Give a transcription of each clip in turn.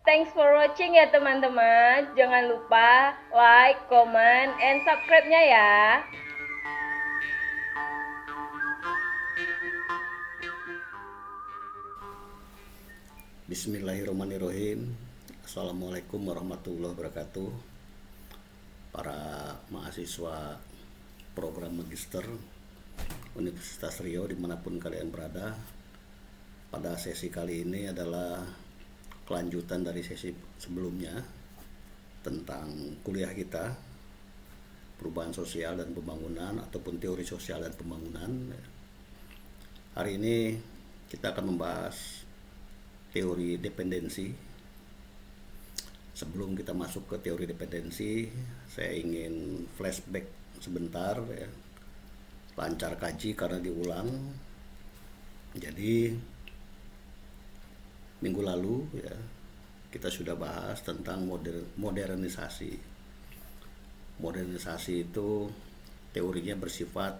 Thanks for watching ya teman-teman. Jangan lupa like, comment, and subscribe-nya ya. Bismillahirrahmanirrahim. Assalamualaikum warahmatullahi wabarakatuh. Para mahasiswa program magister Universitas Riau dimanapun kalian berada, pada sesi kali ini adalah kelanjutan dari sesi sebelumnya tentang kuliah kita perubahan sosial dan pembangunan ataupun teori sosial dan pembangunan. Hari ini kita akan membahas teori dependensi. Sebelum kita masuk ke teori dependensi, saya ingin flashback sebentar ya. Lancar kaji karena diulang. Jadi minggu lalu ya kita sudah bahas tentang modernisasi. Modernisasi itu teorinya bersifat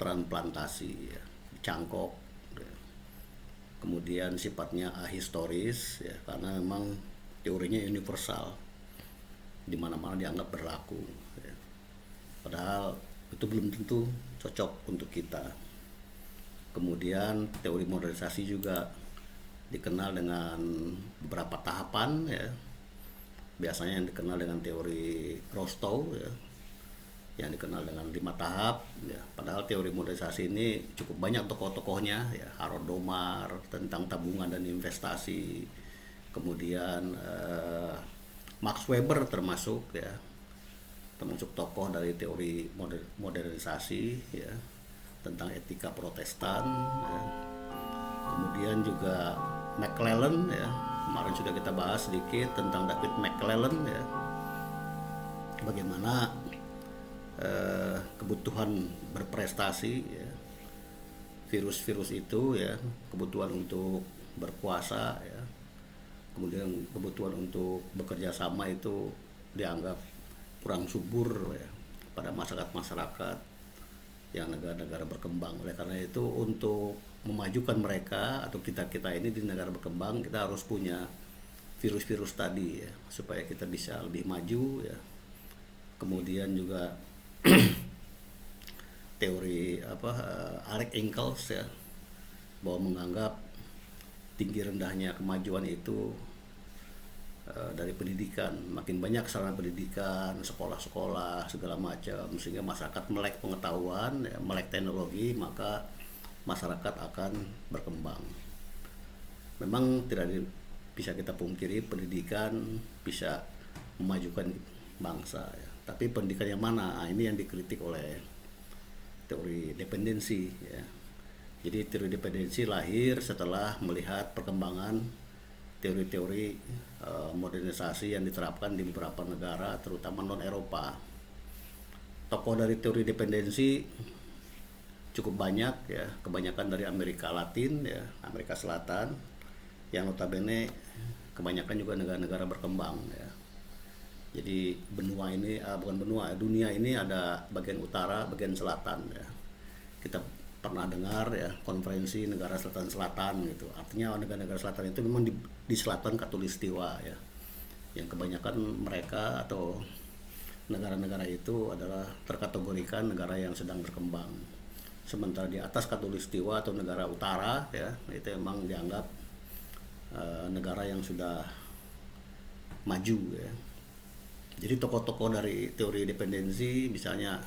transplantasi ya, cangkok. Kemudian sifatnya ahistoris ya, karena memang teorinya universal, di mana-mana dianggap berlaku ya. Padahal itu belum tentu cocok untuk kita. Kemudian teori modernisasi juga dikenal dengan beberapa tahapan ya. Biasanya yang dikenal dengan teori Rostow ya, yang dikenal dengan 5 tahap ya. Padahal teori modernisasi ini cukup banyak tokoh-tokohnya ya, Harold Domar tentang tabungan dan investasi, kemudian Max Weber termasuk tokoh dari teori modernisasi ya, tentang etika Protestan ya. Kemudian juga McClellan ya, kemarin sudah kita bahas sedikit tentang David McClellan ya, bagaimana kebutuhan berprestasi ya, virus-virus itu ya, kebutuhan untuk berkuasa ya, kemudian kebutuhan untuk bekerja sama itu dianggap kurang subur ya pada masyarakat-masyarakat yang negara-negara berkembang. Oleh karena itu untuk memajukan mereka atau kita ini di negara berkembang, kita harus punya virus-virus tadi ya, supaya kita bisa lebih maju ya. Kemudian juga teori Alex Ingalls ya, bahwa menganggap tinggi rendahnya kemajuan itu dari pendidikan. Makin banyak sarana pendidikan, sekolah-sekolah segala macam, sehingga masyarakat melek pengetahuan ya, melek teknologi, maka masyarakat akan berkembang. Memang tidak bisa kita pungkiri pendidikan bisa memajukan bangsa ya. Tapi pendidikan yang mana? Nah, ini yang dikritik oleh teori dependensi ya. Jadi teori dependensi lahir setelah melihat perkembangan teori-teori modernisasi yang diterapkan di beberapa negara, terutama non-Eropa. Tokoh dari teori dependensi cukup banyak ya, kebanyakan dari Amerika Latin ya, Amerika Selatan, yang notabene kebanyakan juga negara-negara berkembang ya. Jadi dunia ini ada bagian utara, bagian selatan ya. Kita pernah dengar ya konferensi negara selatan gitu. Artinya negara-negara selatan itu memang di selatan Katulistiwa ya. Yang kebanyakan mereka atau negara-negara itu adalah terkategorikan negara yang sedang berkembang. Sementara di atas Katulistiwa atau negara utara ya, itu memang dianggap negara yang sudah maju ya. Jadi tokoh-tokoh dari teori dependensi misalnya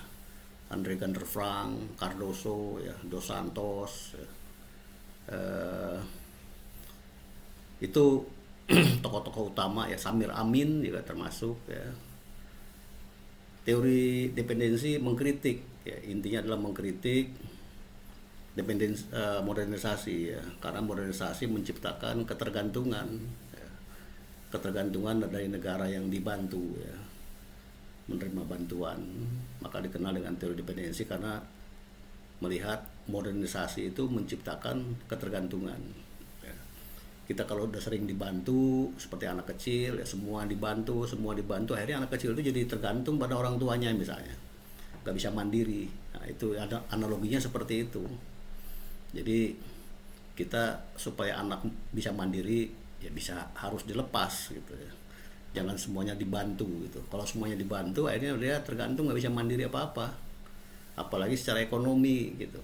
Andre Gander Frank, Cardoso, ya, Dos Santos, ya, itu tokoh-tokoh utama ya, Samir Amin juga termasuk ya. Teori dependensi mengkritik, ya, intinya adalah mengkritik modernisasi ya, karena modernisasi menciptakan ketergantungan, ya, ketergantungan dari negara yang dibantu ya, menerima bantuan, maka dikenal dengan teori dependensi karena melihat modernisasi itu menciptakan ketergantungan ya. Kita kalau udah sering dibantu seperti anak kecil ya, semua dibantu, akhirnya anak kecil itu jadi tergantung pada orang tuanya misalnya, nggak bisa mandiri. Nah, itu ada analoginya seperti itu. Jadi kita supaya anak bisa mandiri ya bisa harus dilepas gitu ya. Jangan semuanya dibantu gitu. Kalau semuanya dibantu akhirnya dia tergantung, nggak bisa mandiri apa-apa, apalagi secara ekonomi gitu.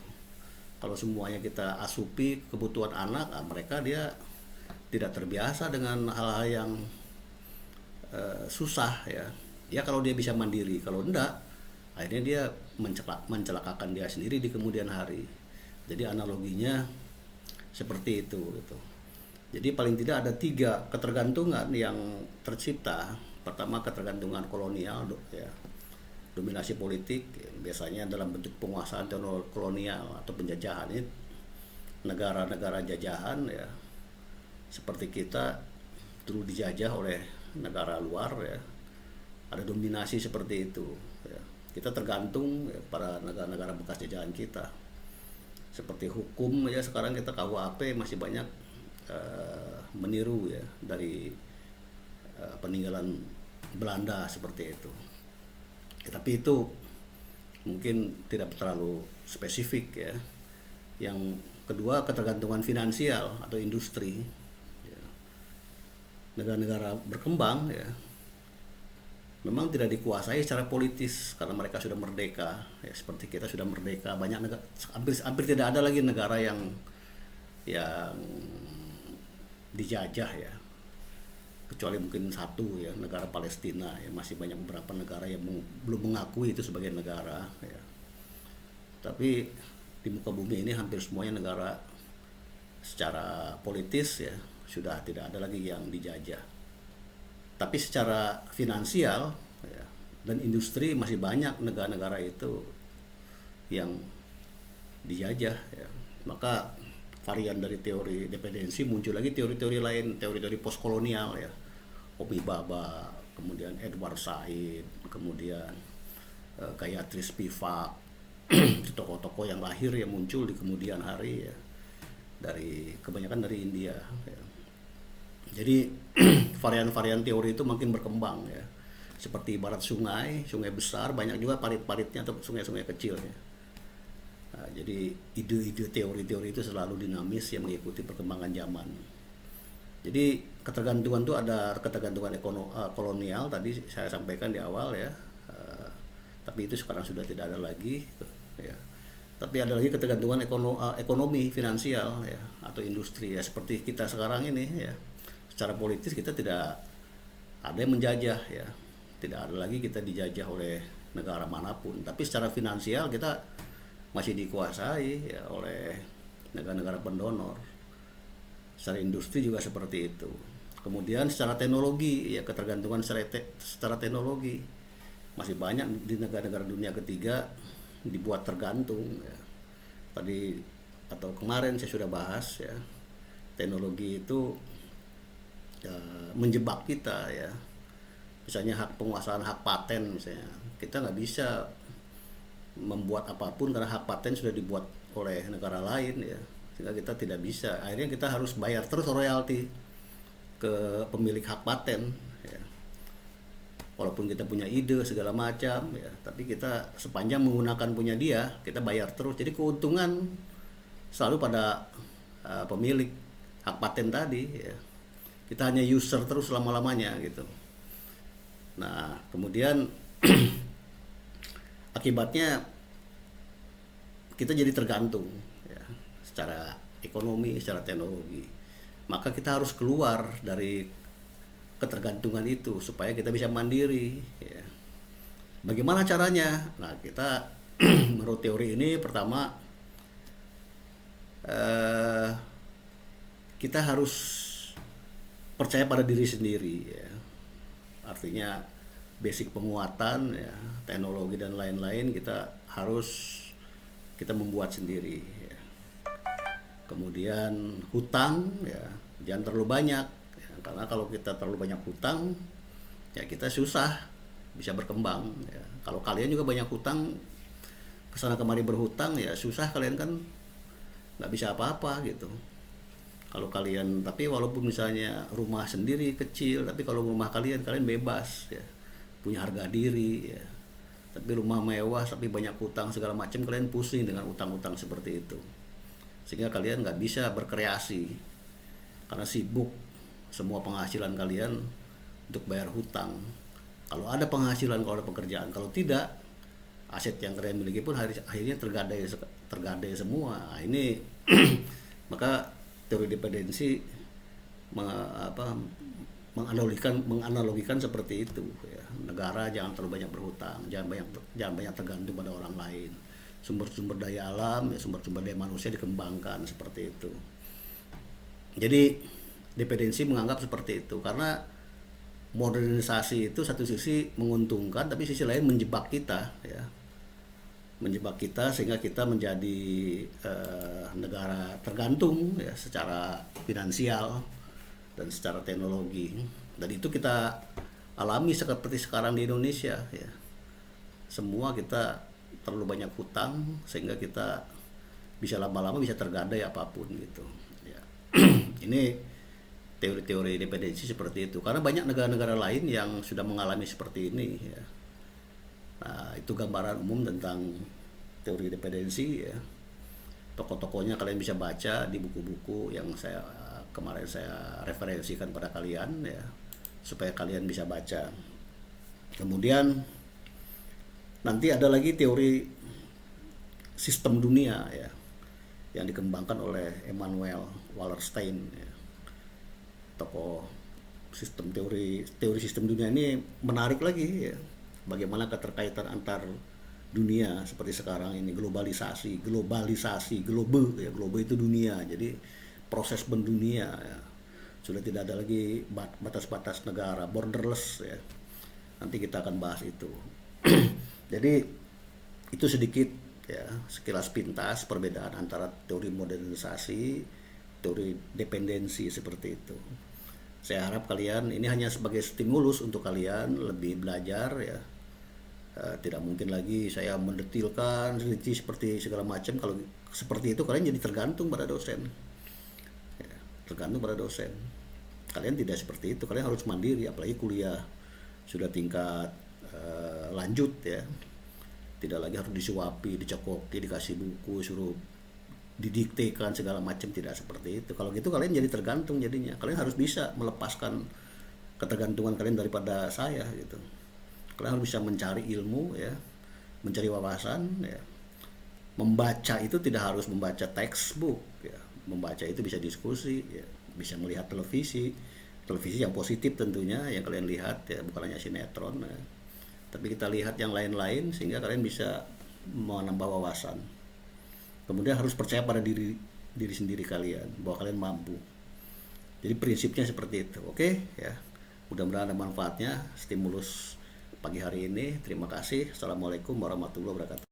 Kalau semuanya kita asupi kebutuhan anak, mereka dia tidak terbiasa dengan hal-hal yang susah ya. Ya kalau dia bisa mandiri, kalau enggak akhirnya dia mencelakakan dia sendiri di kemudian hari. Jadi analoginya seperti itu gitu. Jadi paling tidak ada 3 ketergantungan yang tercipta. Pertama, ketergantungan kolonial ya, dominasi politik biasanya dalam bentuk penguasaan kolonial atau penjajahan. Ini negara-negara jajahan ya, seperti kita dulu dijajah oleh negara luar ya, ada dominasi seperti itu ya. Kita tergantung ya, pada negara-negara bekas jajahan kita. Seperti hukum ya, sekarang kita KUHP masih banyak meniru ya dari peninggalan Belanda seperti itu. Tapi itu mungkin tidak terlalu spesifik ya. Yang kedua, ketergantungan finansial atau industri ya. Negara-negara berkembang ya memang tidak dikuasai secara politis karena mereka sudah merdeka ya, seperti kita sudah merdeka. Banyak negara, hampir tidak ada lagi negara yang dijajah ya, kecuali mungkin satu ya, negara Palestina ya. Masih banyak beberapa negara yang belum mengakui itu sebagai negara ya. Tapi di muka bumi ini hampir semuanya negara secara politis ya sudah tidak ada lagi yang dijajah. Tapi secara finansial ya, dan industri masih banyak negara-negara itu yang dijajah ya. Maka varian dari teori dependensi muncul lagi teori-teori lain, teori-teori postkolonial ya, Homi Bhabha, kemudian Edward Said, kemudian Gayatri Spivak, tokoh-tokoh yang lahir yang muncul di kemudian hari ya, dari kebanyakan dari India ya. Jadi varian-varian teori itu makin berkembang ya, seperti ibarat sungai besar, banyak juga parit-paritnya atau sungai-sungai kecil ya. Nah, jadi ide-ide teori-teori itu selalu dinamis yang mengikuti perkembangan zaman. Jadi ketergantungan itu ada ketergantungan kolonial tadi saya sampaikan di awal ya, tapi itu sekarang sudah tidak ada lagi ya. Tapi ada lagi ketergantungan ekonomi finansial ya, atau industri ya, seperti kita sekarang ini ya. Secara politis kita tidak ada yang menjajah ya, tidak ada lagi kita dijajah oleh negara manapun. Tapi secara finansial kita masih dikuasai ya oleh negara-negara pendonor. Secara industri juga seperti itu. Kemudian secara teknologi ya, ketergantungan secara teknologi masih banyak di negara-negara dunia ketiga dibuat tergantung ya. Tadi atau kemarin saya sudah bahas ya, teknologi itu ya, menjebak kita ya. Misalnya penguasaan hak paten misalnya, kita nggak bisa membuat apapun karena hak paten sudah dibuat oleh negara lain ya, sehingga kita tidak bisa. Akhirnya kita harus bayar terus royalti ke pemilik hak paten ya. Walaupun kita punya ide segala macam ya, tapi kita sepanjang menggunakan punya dia, kita bayar terus. Jadi keuntungan selalu pada pemilik hak paten tadi ya. Kita hanya user terus selama-lamanya gitu. Nah, kemudian akibatnya kita jadi tergantung ya, secara ekonomi, secara teknologi. Maka kita harus keluar dari ketergantungan itu supaya kita bisa mandiri ya. Bagaimana caranya? Nah, kita menurut teori ini pertama kita harus percaya pada diri sendiri ya. Artinya basic penguatan ya, teknologi dan lain-lain kita membuat sendiri ya. Kemudian hutang ya, jangan terlalu banyak ya, karena kalau kita terlalu banyak hutang ya kita susah bisa berkembang ya. Kalau kalian juga banyak hutang, kesana kemari berhutang ya susah, kalian kan nggak bisa apa-apa gitu. Kalau kalian, tapi walaupun misalnya rumah sendiri kecil, tapi kalau rumah kalian bebas ya, punya harga diri ya. Tapi rumah mewah tapi banyak hutang segala macam, kalian pusing dengan utang-utang seperti itu, sehingga kalian nggak bisa berkreasi karena sibuk semua penghasilan kalian untuk bayar hutang. Kalau ada penghasilan, kalau ada pekerjaan, kalau tidak, aset yang kalian miliki pun akhirnya tergadai semua. Nah, ini maka teori dependensi menganalogikan seperti itu ya. Negara jangan terlalu banyak berhutang, jangan banyak tergantung pada orang lain. Sumber-sumber daya alam, ya, sumber-sumber daya manusia dikembangkan seperti itu. Jadi dependensi menganggap seperti itu karena modernisasi itu satu sisi menguntungkan, tapi sisi lain menjebak kita ya, menjebak kita sehingga kita menjadi negara tergantung ya secara finansial dan secara teknologi, dan itu kita alami seperti sekarang di Indonesia ya. Semua kita terlalu banyak hutang sehingga kita bisa lama-lama bisa tergadai apapun gitu ya. Ini teori-teori dependensi seperti itu karena banyak negara-negara lain yang sudah mengalami seperti ini ya. Nah, itu gambaran umum tentang teori dependensi ya. Tokoh-tokohnya kalian bisa baca di buku-buku yang kemarin saya referensikan pada kalian ya, supaya kalian bisa baca. Kemudian nanti ada lagi teori sistem dunia ya, yang dikembangkan oleh Emanuel Wallerstein ya. Tokoh teori sistem dunia ini menarik lagi ya. Bagaimana keterkaitan antar dunia seperti sekarang ini, globalisasi, globe itu dunia. Jadi proses mendunia ya. Sudah tidak ada lagi batas-batas negara, borderless ya. Nanti kita akan bahas itu. Jadi itu sedikit ya, sekilas pintas perbedaan antara teori modernisasi, teori dependensi seperti itu. Saya harap kalian ini hanya sebagai stimulus untuk kalian lebih belajar ya. Tidak mungkin lagi saya mendetilkan rinci seperti segala macam. Kalau seperti itu kalian jadi tergantung pada dosen ya, tergantung pada dosen. Kalian tidak seperti itu, kalian harus mandiri, apalagi kuliah sudah tingkat lanjut ya. Tidak lagi harus disuapi, dicekoki, dikasih buku, suruh didiktekan segala macam, tidak seperti itu. Kalau gitu kalian jadi tergantung jadinya. Kalian harus bisa melepaskan ketergantungan kalian daripada saya gitu. Kalian harus bisa mencari ilmu ya, mencari wawasan ya. Membaca itu tidak harus membaca textbook ya. Membaca itu bisa diskusi ya, bisa melihat televisi yang positif tentunya yang kalian lihat ya, bukan hanya sinetron ya. Tapi kita lihat yang lain-lain sehingga kalian bisa menambah wawasan. Kemudian harus percaya pada diri sendiri kalian bahwa kalian mampu. Jadi prinsipnya seperti itu. Oke ya. Mudah-mudahan ada manfaatnya stimulus pagi hari ini. Terima kasih. Assalamualaikum warahmatullahi wabarakatuh.